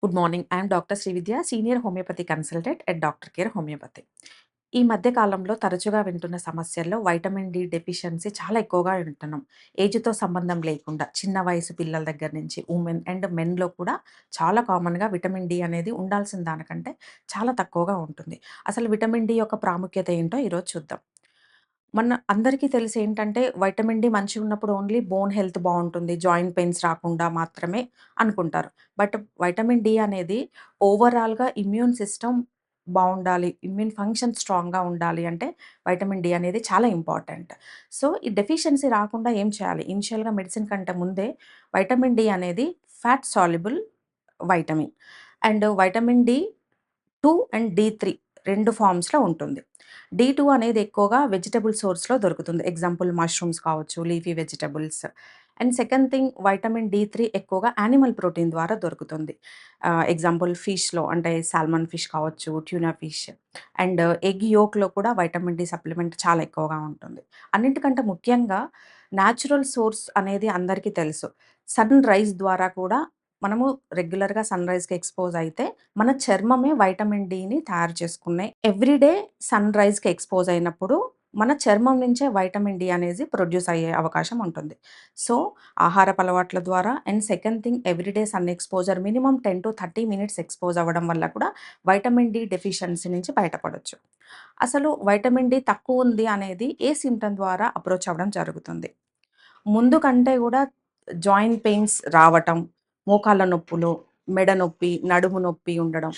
Good morning. I'm doctor Srividya, senior homeopathy consultant at doctor care homeopathy. ఈ మధ్య కాలంలో తరచుగా వింటున్న సమస్యల్లో వైటమిన్ డి డెఫిషియన్సీ చాలా ఎక్కువగా వింటున్నాం. ఏజ్‌తో సంబంధం లేకుండా చిన్న వయసు పిల్లల దగ్గర నుంచి ఉమెన్ అండ్ మెన్‌లో కూడా చాలా కామన్‌గా విటమిన్ డి అనేది ఉండాల్సిన దానికంటే చాలా తక్కువగా ఉంటుంది. అసలు విటమిన్ డి యొక్క ప్రాముఖ్యత ఏంటో ఈరోజు చూద్దాం. మన అందరికీ తెలిసేంటంటే వైటమిన్ డి మంచిగున్నప్పుడు ఓన్లీ బోన్ హెల్త్ బావుంటుంది. జాయింట్ పెయిన్స్ రాకుండా మాత్రమే అనుకుంటారు. బట్ వైటమిన్ డి అనేది ఓవరాల్‌గా ఇమ్యూన్ సిస్టమ్ బావుండాలి. ఇమ్యూన్ ఫంక్షన్ స్ట్రాంగ్‌గా ఉండాలి అంటే వైటమిన్ డి అనేది చాలా ఇంపార్టెంట్. సో, ఈ డెఫిషియన్సీ రాకుండా ఏం చేయాలి? ఇనిషియల్‌గా మెడిసిన్ కంటే ముందే వైటమిన్ డి అనేది fat soluble vitamin. And vitamin D 2 and D three 2 ఫార్మ్స్‌లో ఉంటుంది. డి2 అనేది ఎక్కువగా వెజిటబుల్ సోర్స్‌లో దొరుకుతుంది. ఎగ్జాంపుల్ మష్రూమ్స్ కావచ్చు, leafy vegetables. And second thing vitamin D three ఎక్కువగా యానిమల్ ప్రోటీన్ ద్వారా దొరుకుతుంది. ఎగ్జాంపుల్ ఫిష్‌లో అంటే సాల్మన్ ఫిష్ కావచ్చు, ట్యూనా ఫిష్ అండ్ ఎగ్ యolkలో కూడా వైటమిన్ డి సప్లిమెంట్ చాలా ఎక్కువగా ఉంటుంది. అన్నిటికంటే ముఖ్యంగా న్యాచురల్ సోర్స్ అనేది అందరికీ తెలుసు. సన్ రైజ్ ద్వారా కూడా మనము రెగ్యులర్‌గా సన్‌రైజ్‌కి ఎక్స్‌పోజ్ అయితే మన చర్మమే వైటమిన్ డిని తయారు చేసుకునే ఎవ్రీడే సన్‌రైజ్‌కి ఎక్స్‌పోజ్ అయినప్పుడు మన చర్మం నుంచే వైటమిన్ డి అనేది ప్రొడ్యూస్ అయ్యే అవకాశం ఉంటుంది. సో, ఆహారపు అలవాట్ల ద్వారా and second thing everyday sun exposure minimum 10-30 minutes expose అవ్వడం వల్ల కూడా వైటమిన్ డి డెఫిషియన్సీ నుంచి బయటపడొచ్చు. అసలు వైటమిన్ డి తక్కువుంది అనేది ఏ సింప్టమ్ ద్వారా అప్రోచ్ అవ్వడం జరుగుతుంది? ముందు కంటే గూడా జాయింట్ పెయిన్స్ రావటం, మోకాళ్ళ నొప్పులు, మెడ నొప్పి, నడుము నొప్పి ఉండడం.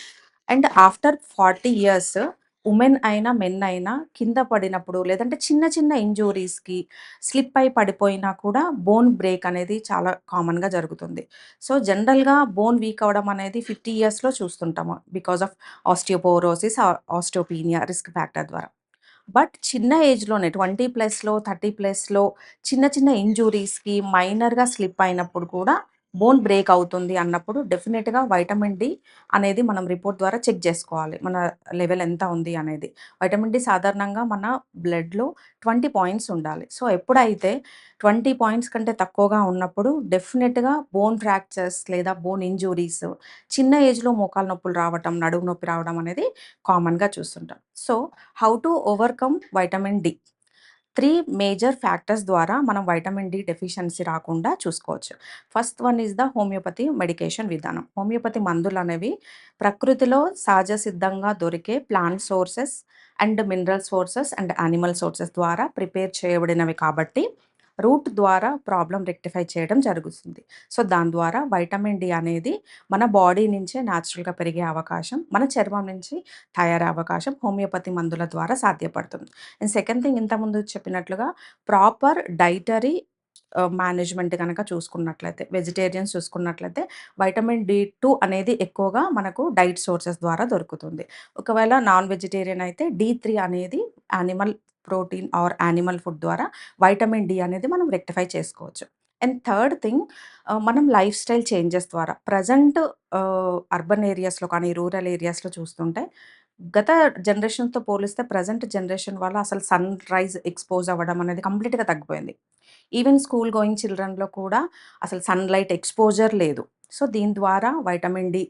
అండ్ ఆఫ్టర్ 40 ఇయర్స్ వుమెన్ అయినా, మెన్ అయినా కింద పడినప్పుడు లేదంటే చిన్న చిన్న ఇంజ్యూరీస్‌కి స్లిప్ అయి పడిపోయినా కూడా బోన్ బ్రేక్ అనేది చాలా కామన్‌గా జరుగుతుంది. సో, జనరల్‌గా బోన్ వీక్ అవ్వడం అనేది 50 ఇయర్స్‌లో చూస్తుంటాము. Because of osteoporosis or osteopenia risk factor ద్వారా. బట్ చిన్న ఏజ్‌లోనే 20 ప్లస్‌లో, 30 ప్లస్‌లో చిన్న చిన్న ఇంజ్యూరీస్‌కి మైనర్‌గా స్లిప్ అయినప్పుడు కూడా బోన్ బ్రేక్ అవుతుంది అన్నప్పుడు డెఫినిట్‌గా వైటమిన్ డి అనేది మనం రిపోర్ట్ ద్వారా చెక్ జేసుకోవాలి. మన లెవెల్ ఎంత ఉంది అనేది. వైటమిన్ డి సాధారణంగా మన బ్లడ్‌లో 20 పాయింట్స్ ఉండాలి. సో, ఎప్పుడైతే 20 పాయింట్స్ కంటే తక్కువగా ఉన్నప్పుడు డెఫినిట్‌గా బోన్ ఫ్రాక్చర్స్ లేదా బోన్ ఇంజ్యూరీస్ చిన్న ఏజ్‌లో మోకాలు నొప్పులు రావటం, నడుము నొప్పి రావడం అనేది కామన్‌గా చూస్తుంటాం. So, how to overcome vitamin D? 3 major factors ద్వారా మనం వైటమిన్ డి డెఫిషియన్సీ రాకుండా చూసుకోవచ్చు. First one is the homeopathy medication విధానం. హోమియోపతి మందులనేవి ప్రకృతిలో సహజ సిద్ధంగా దొరికే plant sources and mineral sources and animal sources ద్వారా ప్రిపేర్ చేయబడినవి కాబట్టి రూట్ ద్వారా ప్రాబ్లమ్ రెక్టిఫై చేయడం జరుగుతుంది. సో, దాని ద్వారా వైటమిన్ డి అనేది మన బాడీ నుంచే న్యాచురల్‌గా పెరిగే అవకాశం, మన చర్మం నుంచి తయారయ్యే అవకాశం హోమియోపతి మందుల ద్వారా సాధ్యపడుతుంది. అండ్ సెకండ్ థింగ్ ఇంతకుముందు చెప్పినట్లుగా ప్రాపర్ డైటరీ మేనేజ్‌మెంట్ గనక చూసుకున్నట్లయితే, వెజిటేరియన్స్ చూసుకున్నట్లయితే వైటమిన్ డి2 అనేది ఎక్కువగా మనకు డైట్ సోర్సెస్ ద్వారా దొరుకుతుంది. ఒకవేళ నాన్ వెజిటేరియన్ అయితే డి3 అనేది animal protein or animal food ద్వారా వైటమిన్ డి అనేది మనం రెక్టిఫై చేసుకోవచ్చు. అండ్ థర్డ్ థింగ్ మనం లైఫ్ స్టైల్ చేంజెస్ ద్వారా ప్రెజెంట్ అర్బన్ ఏరియాస్‌లో కానీ, రూరల్ ఏరియాస్‌లో చూస్తుంటే గత జనరేషన్‌తో పోలిస్తే ప్రెజెంట్ జనరేషన్ వల్ల అసలు సన్‌రైజ్ ఎక్స్‌పోజ్ అవ్వడం అనేది కంప్లీట్‌గా తగ్గిపోయింది. ఈవెన్ స్కూల్ గోయింగ్ చిల్డ్రన్‌లో కూడా అసలు సన్‌లైట్ ఎక్స్‌పోజర్ లేదు. సో, దీని ద్వారా వైటమిన్ డి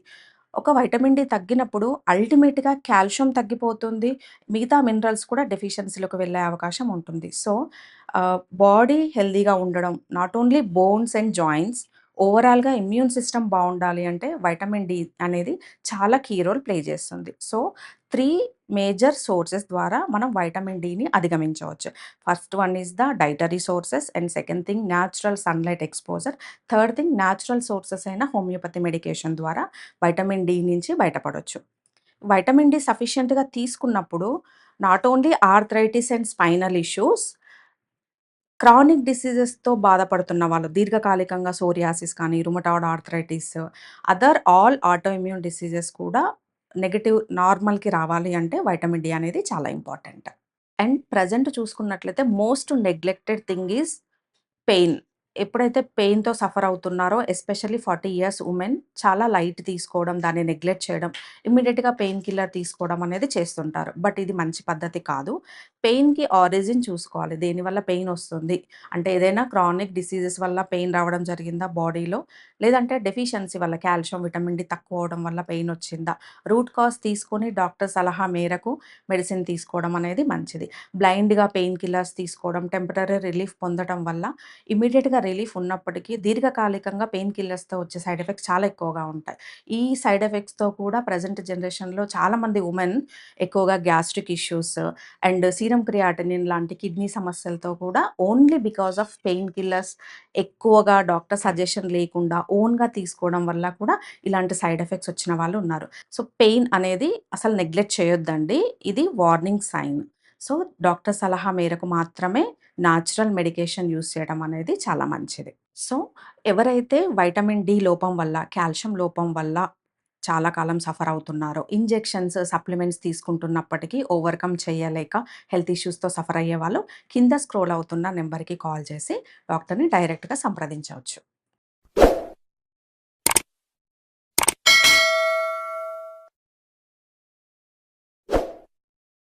వైటమిన్ డి తగ్గినప్పుడు అల్టిమేట్‌గా కాల్షియం తగ్గిపోతుంది. మిగతా మినరల్స్ కూడా డెఫిషియన్సీలోకి వెళ్ళే అవకాశం ఉంటుంది. సో, బాడీ హెల్తీగా ఉండడం not only bones and joints ఓవరాల్‌గా ఇమ్యూన్ సిస్టమ్ బావుండాలి అంటే వైటమిన్ డి అనేది చాలా కీ రోల్ ప్లే చేస్తుంది. సో, 3 మేజర్ సోర్సెస్ ద్వారా మనం వైటమిన్ డిని అధిగమించవచ్చు. First one is the dietary sources and second thing natural sunlight exposure. Third thing natural sources అయిన హోమియోపతి మెడికేషన్ ద్వారా వైటమిన్ డి నుంచి బయటపడొచ్చు. వైటమిన్ డి సఫిషియెంట్‌గా తీసుకున్నప్పుడు not only arthritis and spinal issues, chronic డిసీజెస్‌తో బాధపడుతున్న వాళ్ళు దీర్ఘకాలికంగా సోరియాసిస్ కానీ, rheumatoid arthritis, other all auto immune diseases కూడా నెగెటివ్ నార్మల్‌కి రావాలి అంటే వైటమిన్ డి అనేది చాలా ఇంపార్టెంట్. అండ్ ప్రెజెంట్ చూసుకున్నట్లయితే most neglected thing is pain. ఎప్పుడైతే పెయిన్‌తో సఫర్ అవుతున్నారో ఎస్పెషల్లీ 40 ఇయర్స్ వుమెన్ చాలా లైట్ తీసుకోవడం, దాన్ని నెగ్లెక్ట్ చేయడం, ఇమ్మీడియేట్‌గా పెయిన్ కిల్లర్ తీసుకోవడం అనేది చేస్తుంటారు. బట్ ఇది మంచి పద్ధతి కాదు. పెయిన్‌కి ఆరిజిన్ చూసుకోవాలి. దేనివల్ల పెయినొస్తుంది? అంటే ఏదైనా క్రానిక్ డిసీజెస్ వల్ల పెయిన్ రావడం జరిగిందా బాడీలో? లేదంటే డెఫిషియన్సీ వల్ల కాల్షియం, విటమిన్ డి తక్కువవ్వడం వల్ల పెయినొచ్చిందా? రూట్ కాజ్ తీసుకొని డాక్టర్ సలహా మేరకు మెడిసిన్ తీసుకోవడం అనేది మంచిది. బ్లైండ్‌గా పెయిన్ కిల్లర్స్ తీసుకోవడం, టెంపరరీ రిలీఫ్ పొందటం వల్ల ఇమ్మీడియేట్‌గా రిలీఫ్ ఉన్నప్పటికీ దీర్ఘకాలికంగా పెయిన్ కిల్లర్స్‌తో వచ్చే సైడ్ ఎఫెక్ట్స్ చాలా ఎక్కువగా ఉంటాయి. ఈ సైడ్ ఎఫెక్ట్స్‌తో కూడా ప్రెజెంట్ జనరేషన్‌లో చాలామంది వుమెన్ ఎక్కువగా gastric issues and serum creatinine లాంటి కిడ్నీ సమస్యలతో కూడా only because of pain killers ఎక్కువగా డాక్టర్ సజెషన్ లేకుండా ఓన్‌గా తీసుకోవడం వల్ల కూడా ఇలాంటి సైడ్ ఎఫెక్ట్స్ వచ్చిన వాళ్ళు ఉన్నారు. సో, పెయిన్ అనేది అసలు నెగ్లెక్ట్ చేయొద్దండి. ఇది వార్నింగ్ సైన్. సో, డాక్టర్ సలహా మేరకు మాత్రమే న్యాచురల్ మెడికేషన్ యూజ్ చేయడం అనేది చాలా మంచిది. సో, ఎవరైతే వైటమిన్ డి లోపం వల్ల, కాల్షియం లోపం వల్ల చాలా కాలం సఫర్ అవుతున్నారో, ఇంజెక్షన్స్, సప్లిమెంట్స్ తీసుకుంటున్నప్పటికీ ఓవర్‌కమ్ చేయలేక హెల్త్ ఇష్యూస్‌తో సఫర్ అయ్యేవాళ్ళు కింద స్క్రోల్ అవుతున్న నంబర్‌కి కాల్ చేసి డాక్టర్‌ని డైరెక్ట్‌గా సంప్రదించవచ్చు.